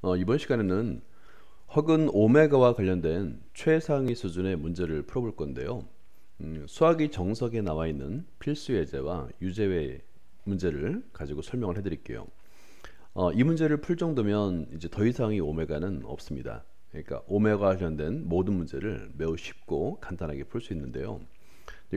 이번 시간에는 허근 오메가와 관련된 최상위 수준의 문제를 풀어볼 건데요. 수학이 정석에 나와 있는 필수 예제와 유제외 문제를 가지고 설명을 해드릴게요. 이 문제를 풀 정도면 이제 더 이상의 오메가는 없습니다. 그러니까 오메가와 관련된 모든 문제를 매우 쉽고 간단하게 풀 수 있는데요.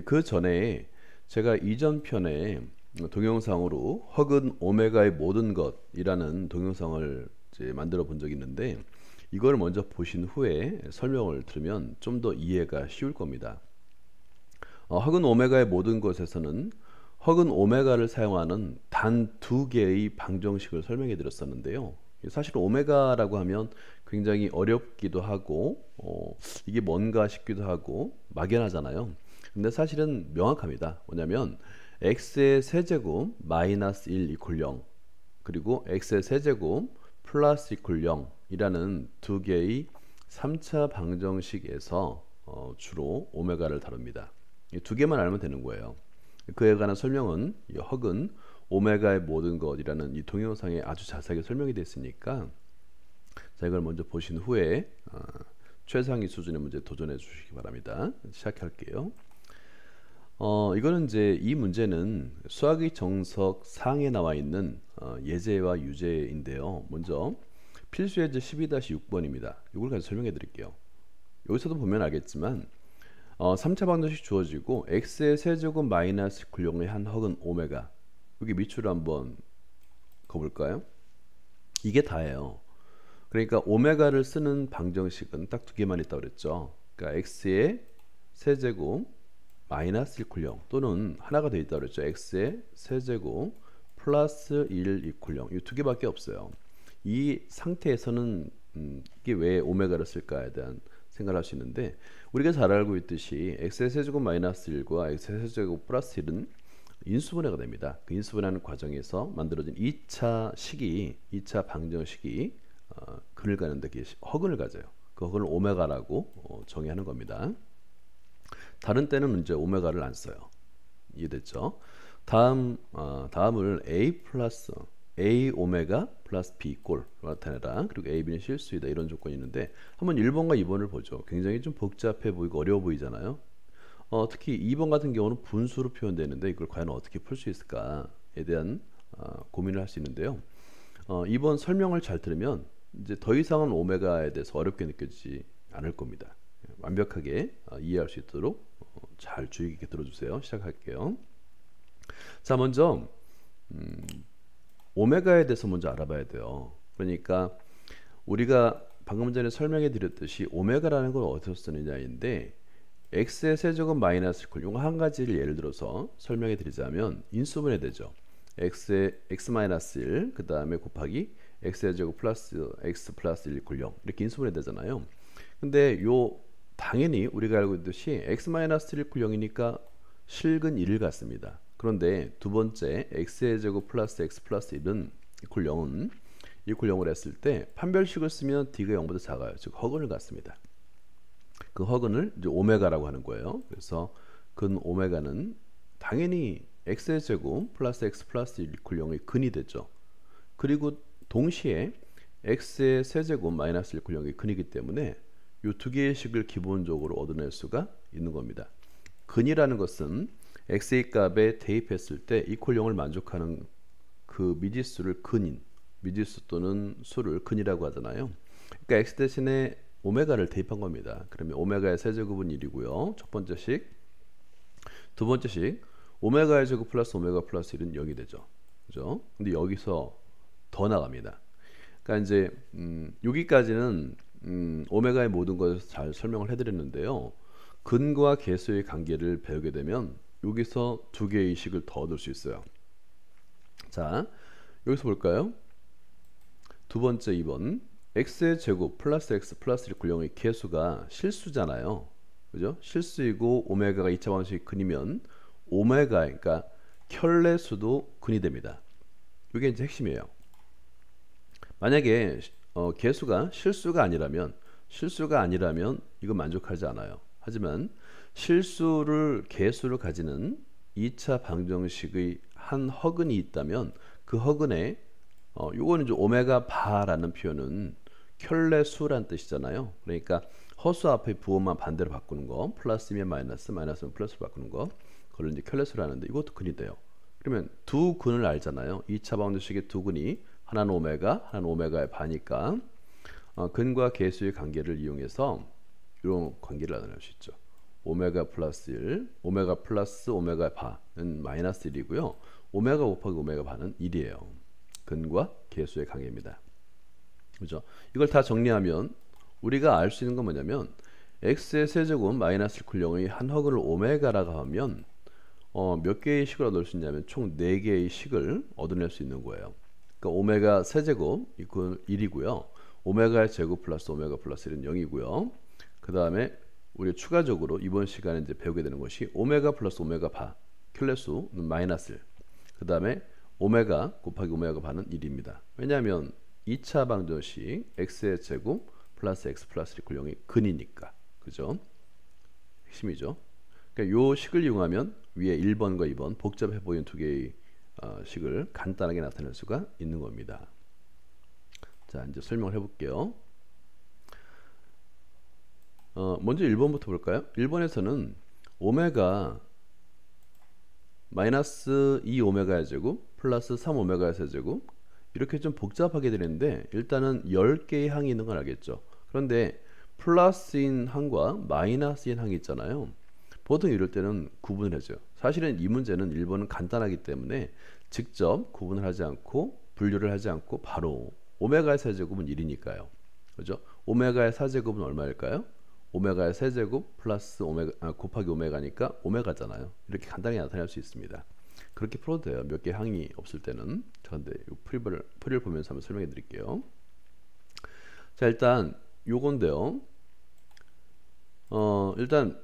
그 전에 제가 이전 편에 동영상으로 허근 오메가의 모든 것이라는 동영상을 이제 만들어 본 적이 있는데, 이걸 먼저 보신 후에 설명을 들으면 좀 더 이해가 쉬울 겁니다. 허근 오메가의 모든 것에서는 허근 오메가를 사용하는 단 두 개의 방정식을 설명해 드렸었는데요. 사실 오메가라고 하면 굉장히 어렵기도 하고 이게 뭔가 싶기도 하고 막연하잖아요. 근데 사실은 명확합니다. 뭐냐면 x의 세제곱 마이너스 1 이퀄 0, 그리고 x의 세제곱 플러스 이퀄 0 이라는 두 개의 3차 방정식에서 주로 오메가를 다룹니다. 이 두 개만 알면 되는 거예요. 그에 관한 설명은 이 허근 오메가의 모든 것이라는 이 동영상에 아주 자세하게 설명이 되어 있으니까, 자, 이걸 먼저 보신 후에 최상위 수준의 문제 도전해 주시기 바랍니다. 시작할게요. 이거는 이제 이 문제는 수학의 정석 상에 나와 있는 예제와 유제인데요. 먼저 필수 예제 12-6번입니다. 이걸 가지고 설명해 드릴게요. 여기서도 보면 알겠지만 3차 방정식 주어지고 x의 세제곱 마이너스 굴0의 한 허근 오메가, 여기 밑줄을 한번 그어볼까요? 이게 다예요. 그러니까 오메가를 쓰는 방정식은 딱 두 개만 있다고 그랬죠. 그러니까 x의 세제곱 마이너스 1 이퀄 0 또는 하나가 더 있다고 그랬죠. x의 세제곱 플러스 1 이퀄 0, 이 두 개밖에 없어요. 이 상태에서는 이게 왜 오메가를 쓸까에 대한 생각을 할 수 있는데, 우리가 잘 알고 있듯이 x의 세제곱 마이너스 1과 x의 세제곱 플러스 1은 인수분해가 됩니다. 그 인수분해하는 과정에서 만들어진 2차 식이, 2차 방정식이 근을 가는데 허근을 가져요. 그 허근을 오메가라고 정의하는 겁니다. 다른 때는 이제 오메가를 안 써요. 이해됐죠? 다음을 a 플러스 a 오메가 플러스 b 꼴 나타내라. 그리고 a, b는 실수이다. 이런 조건이 있는데, 한번 1번과 2번을 보죠. 굉장히 좀 복잡해 보이고 어려워 보이잖아요. 특히 2번 같은 경우는 분수로 표현되는데 이걸 과연 어떻게 풀 수 있을까에 대한 고민을 할 수 있는데요. 2번 설명을 잘 들으면 이제 더 이상은 오메가에 대해서 어렵게 느껴지지 않을 겁니다. 완벽하게 이해할 수 있도록 잘 주의 깊게 들어주세요. 시작할게요. 자, 먼저 오메가에 대해서 먼저 알아봐야 돼요. 그러니까 우리가 방금 전에 설명해 드렸듯이 오메가라는 걸 어디서 쓰느냐인데, x의 세제곱 마이너스 쿨, 이거 한 가지를 예를 들어서 설명해 드리자면 인수분해 되죠. x의 x 마이너스 1, 그 다음에 곱하기 x의 제곱 플러스 x 플러스 1 이퀄 0, 이렇게 인수분해 되잖아요. 근데 요 당연히 우리가 알고 있듯이 x 마이너스 1 이퀄 0이니까 실근 1을 갖습니다. 그런데 두 번째 x의 제곱 플러스 x 플러스 1은 이퀄 0은 이퀄 0을 했을 때 판별식을 쓰면 d가 0보다 작아요. 즉 허근을 갖습니다. 그 허근을 이제 오메가라고 하는 거예요. 그래서 근 오메가는 당연히 x의 제곱 플러스 x 플러스 1 이퀄 0의 근이 되죠. 그리고 동시에 x의 세제곱 마이너스 1 이퀄 0의 근이기 때문에 이 두 개의 식을 기본적으로 얻어낼 수가 있는 겁니다. 근이라는 것은 x의 값에 대입했을 때 이퀄 0을 만족하는 그 미지수를 근인, 미지수 또는 수를 근이라고 하잖아요. 그러니까 x 대신에 오메가를 대입한 겁니다. 그러면 오메가의 세제곱은 1이고요. 첫 번째 식. 두 번째 식, 오메가의 제곱 플러스 오메가 플러스 1은 0이 되죠. 그죠? 근데 여기서 더 나갑니다. 그러니까 이제 여기까지는 오메가의 모든 것을 잘 설명을 해드렸는데요. 근과 계수의 관계를 배우게 되면 여기서 두 개의 식을 더 얻을 수 있어요. 자, 여기서 볼까요? 두 번째 2번, x의 제곱 플러스 x 플러스 1 이퀄 0의 계수가 실수잖아요. 그죠? 실수이고 오메가가 2차 방정식 근이면 오메가, 그러니까 켤레수도 근이 됩니다. 이게 이제 핵심이에요. 만약에 계수가 실수가 아니라면 이거 만족하지 않아요. 하지만 실수를 계수를 가지는 2차 방정식의 한 허근이 있다면 그 허근에 요거는 이제 오메가 바라는 표현은 켤레수란 뜻이잖아요. 그러니까 허수 앞에 부호만 반대로 바꾸는 거, 플러스면 마이너스, 마이너스면 플러스로 바꾸는 거, 그걸 이제 켤레수를 하는데 이것도 근이 돼요. 그러면 두 근을 알잖아요. 2차 방정식의 두 근이 하나는 오메가, 하나는 오메가의 바니까 근과 계수의 관계를 이용해서 이런 관계를 나타낼 수 있죠. 오메가 플러스 1, 오메가 플러스 오메가 바는 마이너스 1이고요. 오메가 곱하기 오메가 바는 1이에요. 근과 계수의 관계입니다. 그죠? 이걸 다 정리하면 우리가 알 수 있는 건 뭐냐면 x의 세제곱 마이너스 1쿨령의 한 허근을 오메가라고 하면 몇 개의 식을 얻을 수 있냐면 총 4개의 식을 얻어낼 수 있는 거예요. 그러니까 오메가 세제곱 이퀄 1이고요. 오메가의 제곱 플러스 오메가 플러스 1은 0이고요. 그 다음에 우리 추가적으로 이번 시간에 이제 배우게 되는 것이 오메가 플러스 오메가 바 켤레수는 마이너스 1. 그 다음에 오메가 곱하기 오메가 바는 1입니다. 왜냐하면 2차 방정식 x의 제곱 플러스 x 플러스 1 0이 근이니까. 그죠? 핵심이죠. 그러니까 요 식을 이용하면 위에 1번과 2번 복잡해 보이는 두 개의 식을 간단하게 나타낼 수가 있는 겁니다. 자, 이제 설명을 해볼게요. 먼저 1번부터 볼까요? 1번에서는 오메가 마이너스 2오메가의 제곱 플러스 3오메가의 세제곱 이렇게 좀 복잡하게 되는데 일단은 10개의 항이 있는 건 알겠죠. 그런데 플러스인 항과 마이너스인 항이 있잖아요. 보통 이럴 때는 구분을 해줘요. 사실은 이 문제는 1번은 간단하기 때문에 직접 구분을 하지 않고 분류를 하지 않고 바로 오메가의 세제곱은 1이니까요. 그죠? 오메가의 4제곱은 얼마일까요? 오메가의 세제곱 플러스 오메가 곱하기 오메가니까 오메가잖아요. 이렇게 간단히 나타낼 수 있습니다. 그렇게 풀어도 돼요. 몇 개 항이 없을 때는. 그런데 풀이를 보면서 한번 설명해 드릴게요. 자, 일단 요건데요. 일단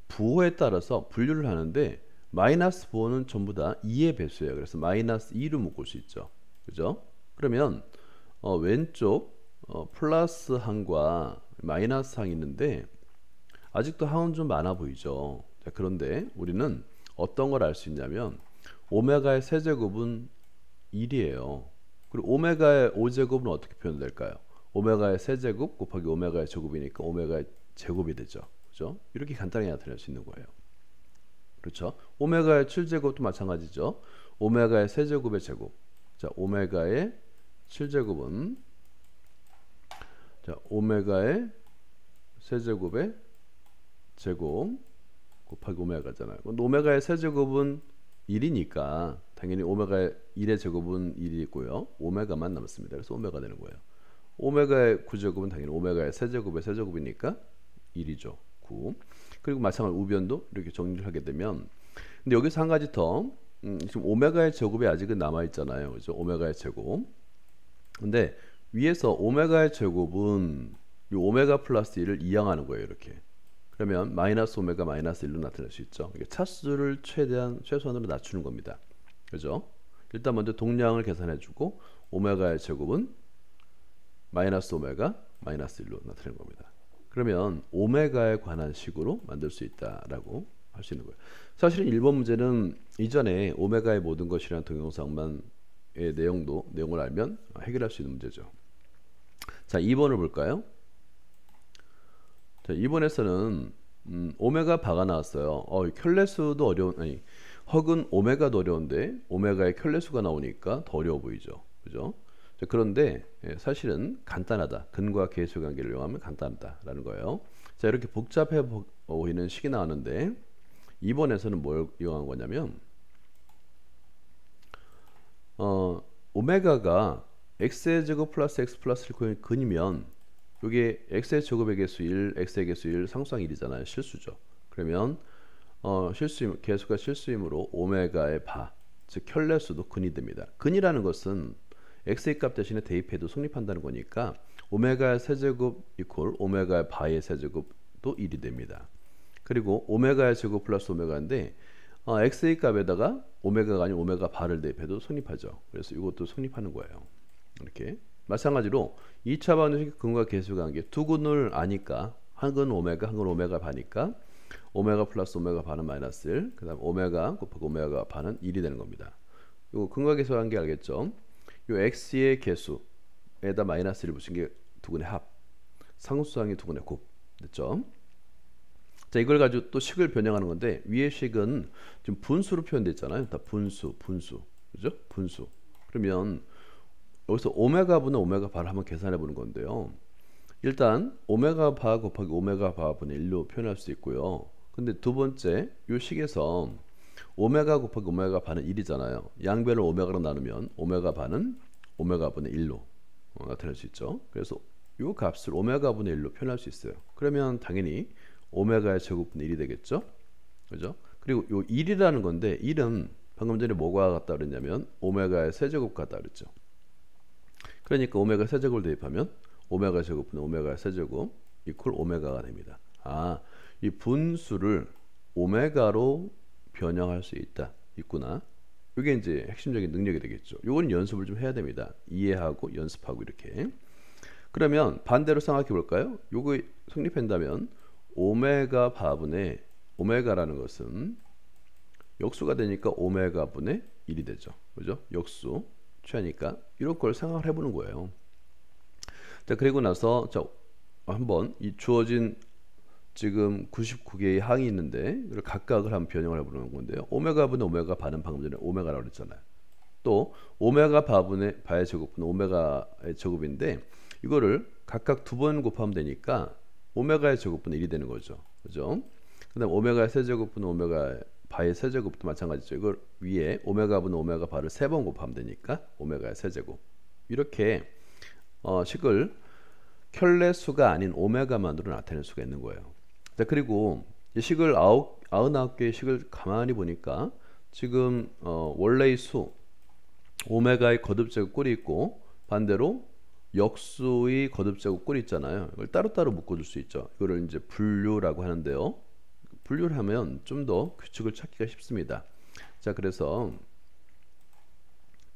부호에 따라서 분류를 하는데 마이너스 부호는 전부 다 2의 배수예요. 그래서 마이너스 2로 묶을 수 있죠. 그죠? 그러면 왼쪽 플러스 항과 마이너스 항이 있는데 아직도 항은 좀 많아 보이죠. 자, 그런데 우리는 어떤 걸 알 수 있냐면 오메가의 세제곱은 1이에요. 그리고 오메가의 5제곱은 어떻게 표현될까요? 오메가의 세제곱 곱하기 오메가의 제곱이니까 오메가의 제곱이 되죠. 그죠? 이렇게 간단히 나타낼 수 있는 거예요. 그렇죠? 오메가의 7제곱도 마찬가지죠. 오메가의 세제곱의 제곱. 자, 오메가의 7제곱은 자, 오메가의 세제곱의 제곱 곱하기 오메가잖아요. 오메가의 세제곱은 1이니까 당연히 오메가의 1의 제곱은 1이고요. 오메가만 남습니다. 그래서 오메가 되는 거예요. 오메가의 9제곱은 당연히 오메가의 세제곱의 세제곱이니까 1이죠. 9. 그리고 마찬가지로 우변도 이렇게 정리를 하게 되면 근데 여기서 한 가지 더 지금 오메가의 제곱이 아직은 남아있잖아요. 그죠? 오메가의 제곱. 근데 위에서 오메가의 제곱은 이 오메가 플러스 1을 이항하는 거예요. 이렇게. 그러면 마이너스 오메가 마이너스 1로 나타낼 수 있죠. 이게 차수를 최소한으로 낮추는 겁니다. 그죠? 일단 먼저 동량을 계산해주고 오메가의 제곱은 마이너스 오메가 마이너스 1로 나타내는 겁니다. 그러면 오메가에 관한 식으로 만들 수 있다라고 할 수 있는 거예요. 사실은 1번 문제는 이전에 오메가의 모든 것이라는 동영상만의 내용을 알면 해결할 수 있는 문제죠. 자, 2번을 볼까요? 자, 2번에서는 오메가 바가 나왔어요. 켤레수도 허근 오메가도 어려운데 오메가의 켤레수가 나오니까 더 어려워 보이죠. 그죠? 자, 그런데 사실은 간단하다. 근과 계수 관계를 이용하면 간단하다라는 거예요. 자, 이렇게 복잡해 보이는 식이 나왔는데 2번에서는 뭘 이용한 거냐면 오메가가 x의 제곱 플러스 x 플러스 1 근이면 이게 x의 제곱의 개수 1, x의 개수 1, 상수항 1이잖아요. 실수죠. 그러면 개수가 실수이므로 오메가의 바, 즉 켤레수도 근이 됩니다. 근이라는 것은 x의 값 대신에 대입해도 성립한다는 거니까 오메가의 세제곱 이퀄 오메가의 바의 세제곱도 1이 됩니다. 그리고 오메가의 제곱 플러스 오메가인데 x의 값에다가 오메가가 아닌 오메가 바를 대입해도 성립하죠. 그래서 이것도 성립하는 거예요. 이렇게 마찬가지로 2차 방정식 근과 계수 관계 두 근을 아니까 한 근 오메가 한 근 오메가 바니까 오메가 플러스 오메가 바는 마이너스 1 그 다음 오메가 곱하기 오메가 바는 1이 되는 겁니다. 이거 근과 계수 관계 알겠죠? 요 x의 개수에다 마이너스를 붙인 게 두근의 합, 상수항이 두근의 곱 됐죠? 자, 이걸 가지고 또 식을 변형하는 건데 위의 식은 지금 분수로 표현되어 있잖아요. 다 분수, 그죠? 분수. 그러면 여기서 오메가 분의 오메가 바를 한번 계산해 보는 건데요. 일단 오메가 바 곱하기 오메가 바 분의 1로 표현할 수 있고요. 근데 두 번째 요 식에서 오메가 곱하기 오메가 바는 1이잖아요. 양변을 오메가로 나누면 오메가 바는 오메가 분의 1로 나타낼 수 있죠. 그래서 요 값을 오메가 분의 1로 표현할 수 있어요. 그러면 당연히 오메가의 제곱분의 1이 되겠죠. 그죠? 그리고 요 1이라는 건데 1은 방금 전에 뭐가 같다 그랬냐면 오메가의 세제곱 같다 그랬죠. 그러니까 오메가 세제곱을 대입하면 오메가 제곱분의 오메가 세제곱 이퀄 오메가가 됩니다. 아, 이 분수를 오메가로 변형할 수 있구나. 이게 이제 핵심적인 능력이 되겠죠. 요건 연습을 좀 해야 됩니다. 이해하고 연습하고 이렇게. 그러면 반대로 생각해 볼까요? 요거 성립한다면 오메가 바분의 오메가라는 것은 역수가 되니까 오메가 분의 1이 되죠. 그죠? 역수 취하니까 이런 걸 생각을 해보는 거예요. 자, 그리고 나서 자, 한번 이 주어진 지금 99개의 항이 있는데 이걸 각각을 한번 변형을 해보는 건데요. 오메가 분의 오메가 바는 방금 전에 오메가라고 그랬잖아요. 또 오메가 바분의 바의 제곱분의 오메가의 제곱인데 이거를 각각 두 번 곱하면 되니까 오메가의 제곱분의 1이 되는 거죠. 그죠? 그 다음 오메가의 세제곱분의 오메가 바의 세제곱도 마찬가지죠. 이걸 위에 오메가분의 오메가 바를 세 번 곱하면 되니까 오메가의 세제곱. 이렇게 식을 켤레수가 아닌 오메가만으로 나타낼 수가 있는 거예요. 자, 그리고 이 식을 99개의 식을 가만히 보니까 지금 원래의 수 오메가의 거듭제곱 꼴이 있고 반대로 역수의 거듭제곱 꼴이 있잖아요. 이걸 따로따로 묶어줄 수 있죠. 이거를 이제 분류라고 하는데요. 분류를 하면 좀 더 규칙을 찾기가 쉽습니다. 자, 그래서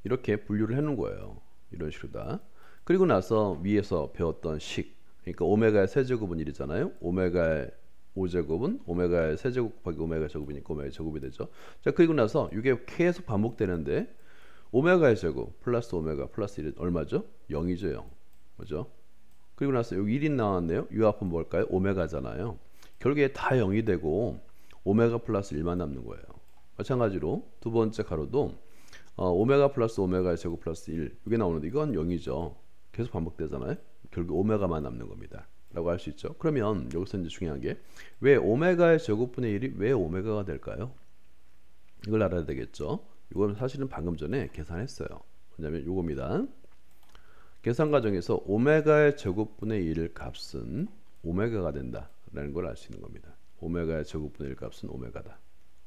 이렇게 분류를 해놓은 거예요. 이런 식으로 다. 그리고 나서 위에서 배웠던 식, 그러니까 오메가의 세제곱은 1이잖아요. 오메가의 5제곱은 오메가의 세제곱 곱하기 오메가 제곱이니까 오메가 제곱이 되죠. 자, 그리고 나서 이게 계속 반복되는데 오메가의 제곱 플러스 오메가 플러스 1은 얼마죠? 0이죠. 0. 그죠? 그리고 나서 여기 1이 나왔네요. 이 앞은 뭘까요? 오메가잖아요. 결국에 다 0이 되고 오메가 플러스 1만 남는 거예요. 마찬가지로 두 번째 가로도 오메가 플러스 오메가의 제곱 플러스 1 이게 나오는데 이건 0이죠. 계속 반복되잖아요. 결국 오메가만 남는 겁니다. 라고 할 수 있죠. 그러면 여기서 이제 중요한 게 왜 오메가의 제곱분의 1이 왜 오메가가 될까요? 이걸 알아야 되겠죠. 이건 사실은 방금 전에 계산했어요. 왜냐면 이겁니다. 계산 과정에서 오메가의 제곱분의 1 값은 오메가가 된다 라는 걸 알 수 있는 겁니다. 오메가의 제곱분의 1 값은 오메가다.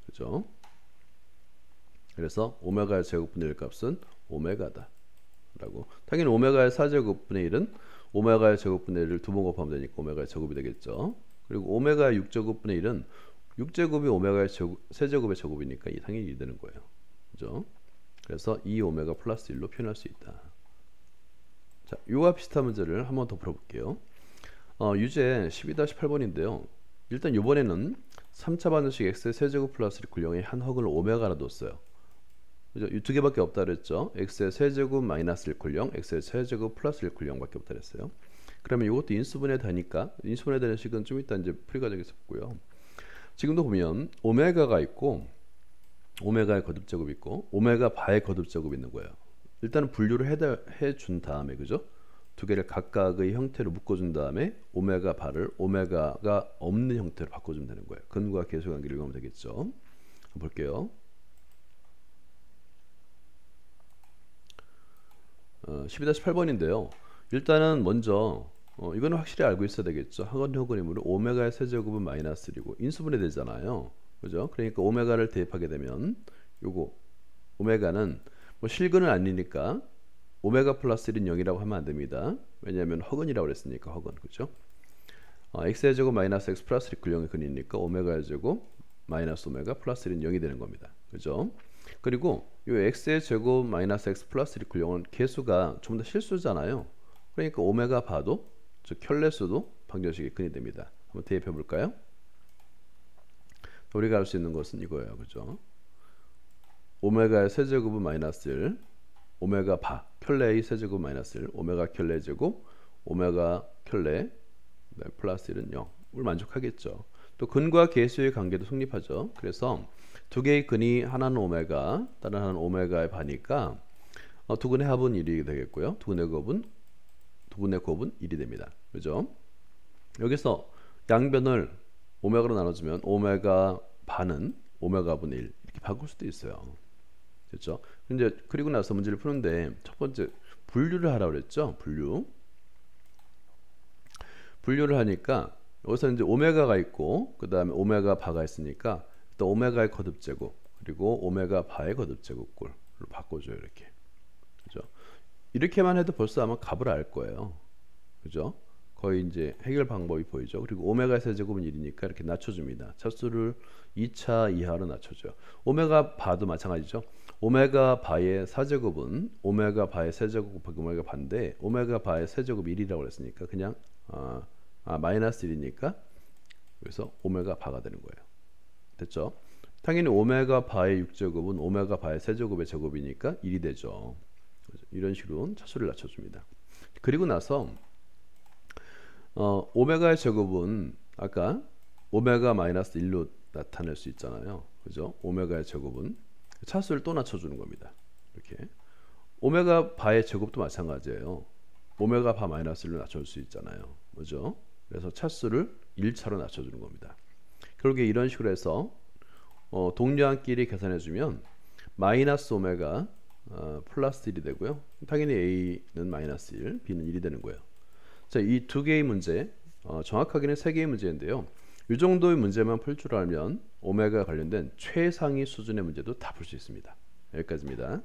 그죠? 그래서 오메가의 제곱분의 1 값은 오메가다 라고. 당연히 오메가의 4제곱분의 1은 오메가의 제곱분의 1을 두 번 곱하면 되니까 오메가의 제곱이 되겠죠. 그리고 오메가의 6제곱분의 1은 6제곱이 오메가의 세제곱의 제곱이니까 이 당연히 1이 되는 거예요. 그죠? 그래서 2오메가 플러스 1로 표현할 수 있다. 자, 이와 비슷한 문제를 한 번 더 풀어볼게요. 유제 12-8번인데요. 일단 이번에는 3차 반응식 x의 세제곱 플러스 1굴령에 한 헉을 오메가라 뒀어요. 그죠? 이 두 개밖에 없다 그랬죠. x의 세제곱 마이너스 1굴령, x의 세제곱 플러스 1굴령밖에 없다 그랬어요. 그러면 이것도 인수분해 되니까 인수분해 되는 식은 좀 이따 이제 풀이 과정에서 보고요. 지금도 보면 오메가가 있고 오메가의 거듭제곱이 있고 오메가 바의 거듭제곱이 있는 거예요. 일단은 분류를 해준 다음에 그죠? 두 개를 각각의 형태로 묶어준 다음에 오메가 바를 오메가가 없는 형태로 바꿔주면 되는 거예요. 근과 계수관계를 이용하면 되겠죠. 한번 볼게요. 12-8번인데요. 일단은 먼저 이거는 확실히 알고 있어야 되겠죠. 학원형근이므로 오메가의 세제곱은 마이너스 1이고 인수분해 되잖아요. 그죠? 그러니까 오메가를 대입하게 되면 요거 오메가는 뭐 실근은 아니니까 오메가 플러스 1은 0이라고 하면 안 됩니다. 왜냐하면 허근이라고 그랬으니까 허근. 그죠? x의 제곱 마이너스 x 플러스 1 굴령의 근이니까 오메가의 제곱 마이너스 오메가 플러스 1은 0이 되는 겁니다. 그죠? 그리고 이 x의 제곱 마이너스 x 플러스 1 굴령은 개수가 좀 더 실수잖아요. 그러니까 오메가 바도 즉 켤레수도 방정식의 근이 됩니다. 한번 대입해 볼까요? 우리가 알 수 있는 것은 이거예요. 그죠? 오메가의 세제곱은 마이너스 1 오메가 바 켤레 A 세제곱 마이너스 1, 오메가 켤레 제곱, 오메가 켤레 플러스 1은 0을 만족하겠죠. 또 근과 계수의 관계도 성립하죠. 그래서 두 개의 근이 하나는 오메가, 다른 하나는 오메가의 반이니까 두 근의 합은 1이 되겠고요. 두 근의 곱은 1이 됩니다. 그죠? 여기서 양변을 오메가로 나눠주면 오메가 반은 오메가 분의 1 이렇게 바꿀 수도 있어요. 그렇죠? 근데 그리고 나서 문제를 푸는데 첫 번째 분류를 하라고 그랬죠. 분류를 하니까 여기서 이제 오메가가 있고 그 다음에 오메가 바가 있으니까 또 오메가의 거듭 제곱 그리고 오메가 바의 거듭 제곱꼴로 바꿔줘요. 이렇게. 그죠? 이렇게만 해도 벌써 아마 값을 알 거예요. 그죠? 거의 이제 해결 방법이 보이죠. 그리고 오메가 세제곱은 1이니까 이렇게 낮춰줍니다. 차수를 2차 이하로 낮춰줘요. 오메가 바도 마찬가지죠. 오메가 바의 4제곱은 오메가 바의 세제곱 곱하기 오메가 바인데 오메가 바의 세제곱 1이라고 했으니까 그냥 마이너스 1이니까 그래서 오메가 바가 되는 거예요. 됐죠? 당연히 오메가 바의 6제곱은 오메가 바의 세제곱의 제곱이니까 1이 되죠. 이런 식으로 차수를 낮춰줍니다. 그리고 나서 오메가의 제곱은 아까 오메가 마이너스 1로 나타낼 수 있잖아요. 그죠? 오메가의 제곱은 차수를 또 낮춰주는 겁니다. 이렇게 오메가 바의 제곱도 마찬가지예요. 오메가 바 마이너스 1로 낮춰줄 수 있잖아요. 그죠? 그래서 차수를 1차로 낮춰주는 겁니다. 결국에 이런 식으로 해서 동료한끼리 계산해주면 마이너스 오메가 플러스 1이 되고요. 당연히 A는 마이너스 1, B는 1이 되는 거예요. 자, 이 두 개의 문제, 정확하게는 세 개의 문제인데요. 이 정도의 문제만 풀 줄 알면 오메가 관련된 최상위 수준의 문제도 다 풀 수 있습니다. 여기까지입니다.